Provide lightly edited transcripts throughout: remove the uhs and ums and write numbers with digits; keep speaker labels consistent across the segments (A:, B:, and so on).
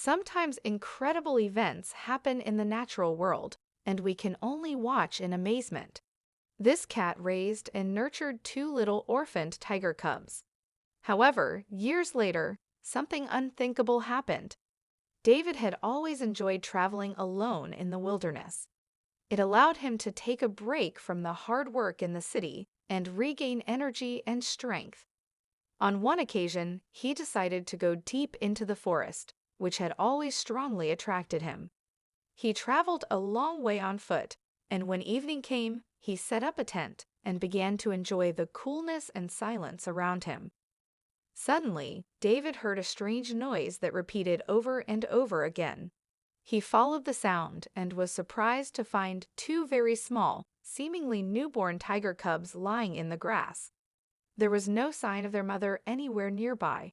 A: Sometimes incredible events happen in the natural world, and we can only watch in amazement. This cat raised and nurtured two little orphaned tiger cubs. However, years later, something unthinkable happened. David had always enjoyed traveling alone in the wilderness. It allowed him to take a break from the hard work in the city and regain energy and strength. On one occasion, he decided to go deep into the forest, which had always strongly attracted him. He traveled a long way on foot, and when evening came, he set up a tent and began to enjoy the coolness and silence around him. Suddenly, David heard a strange noise that repeated over and over again. He followed the sound and was surprised to find two very small, seemingly newborn tiger cubs lying in the grass. There was no sign of their mother anywhere nearby.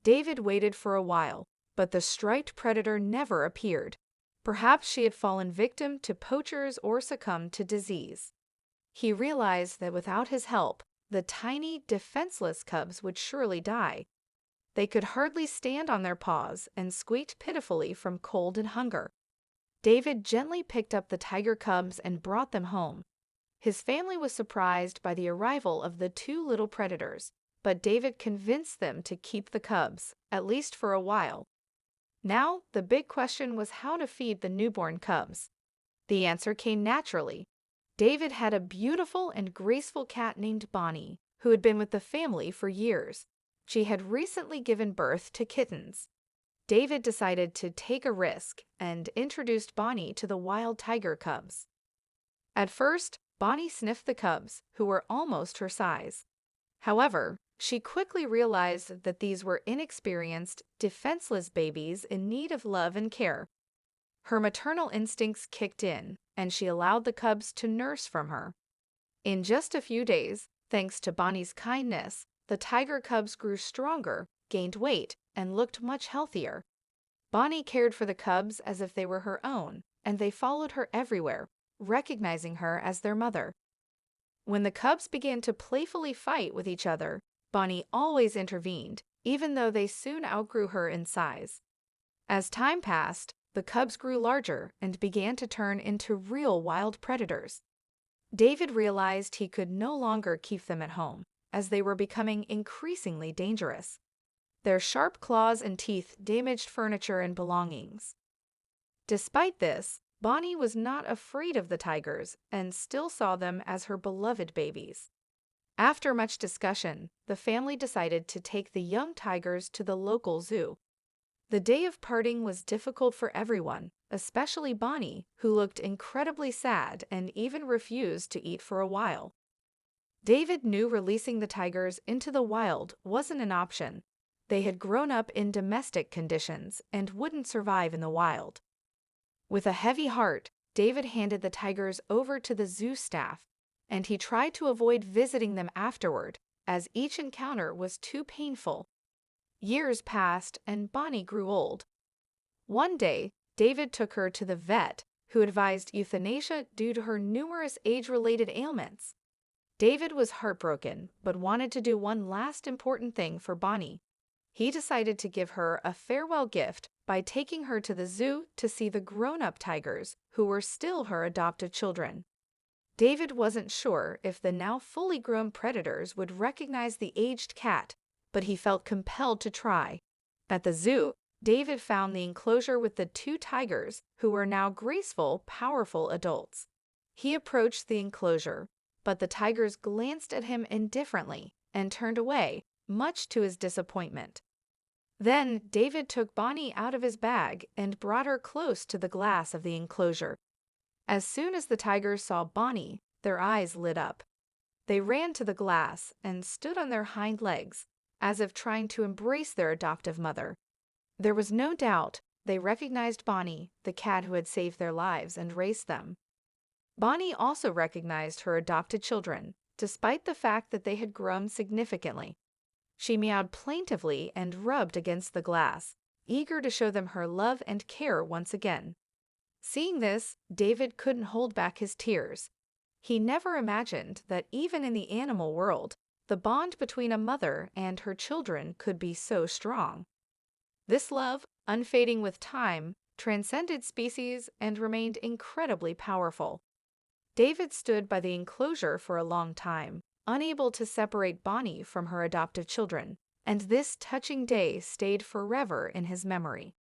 A: David waited for a while, but the striped predator never appeared. Perhaps she had fallen victim to poachers or succumbed to disease. He realized that without his help, the tiny, defenseless cubs would surely die. They could hardly stand on their paws and squeaked pitifully from cold and hunger. David gently picked up the tiger cubs and brought them home. His family was surprised by the arrival of the two little predators, but David convinced them to keep the cubs, at least for a while. Now, the big question was how to feed the newborn cubs. The answer came naturally. David had a beautiful and graceful cat named Bonnie, who had been with the family for years. She had recently given birth to kittens. David decided to take a risk and introduced Bonnie to the wild tiger cubs. At first, Bonnie sniffed the cubs, who were almost her size. However, she quickly realized that these were inexperienced, defenseless babies in need of love and care. Her maternal instincts kicked in, and she allowed the cubs to nurse from her. In just a few days, thanks to Bonnie's kindness, the tiger cubs grew stronger, gained weight, and looked much healthier. Bonnie cared for the cubs as if they were her own, and they followed her everywhere, recognizing her as their mother. When the cubs began to playfully fight with each other, Bonnie always intervened, even though they soon outgrew her in size. As time passed, the cubs grew larger and began to turn into real wild predators. David realized he could no longer keep them at home, as they were becoming increasingly dangerous. Their sharp claws and teeth damaged furniture and belongings. Despite this, Bonnie was not afraid of the tigers and still saw them as her beloved babies. After much discussion, the family decided to take the young tigers to the local zoo. The day of parting was difficult for everyone, especially Bonnie, who looked incredibly sad and even refused to eat for a while. David knew releasing the tigers into the wild wasn't an option. They had grown up in domestic conditions and wouldn't survive in the wild. With a heavy heart, David handed the tigers over to the zoo staff, and he tried to avoid visiting them afterward, as each encounter was too painful. Years passed, and Bonnie grew old. One day, David took her to the vet, who advised euthanasia due to her numerous age-related ailments. David was heartbroken, but wanted to do one last important thing for Bonnie. He decided to give her a farewell gift by taking her to the zoo to see the grown-up tigers, who were still her adopted children. David wasn't sure if the now fully grown predators would recognize the aged cat, but he felt compelled to try. At the zoo, David found the enclosure with the two tigers, who were now graceful, powerful adults. He approached the enclosure, but the tigers glanced at him indifferently and turned away, much to his disappointment. Then David took Bonnie out of his bag and brought her close to the glass of the enclosure. As soon as the tigers saw Bonnie, their eyes lit up. They ran to the glass and stood on their hind legs, as if trying to embrace their adoptive mother. There was no doubt they recognized Bonnie, the cat who had saved their lives and raised them. Bonnie also recognized her adopted children, despite the fact that they had grown significantly. She meowed plaintively and rubbed against the glass, eager to show them her love and care once again. Seeing this, David couldn't hold back his tears. He never imagined that even in the animal world, the bond between a mother and her children could be so strong. This love unfading with time, transcended species, and remained incredibly powerful. David stood by the enclosure for a long time, unable to separate Bonnie from her adoptive children, and this touching day stayed forever in his memory.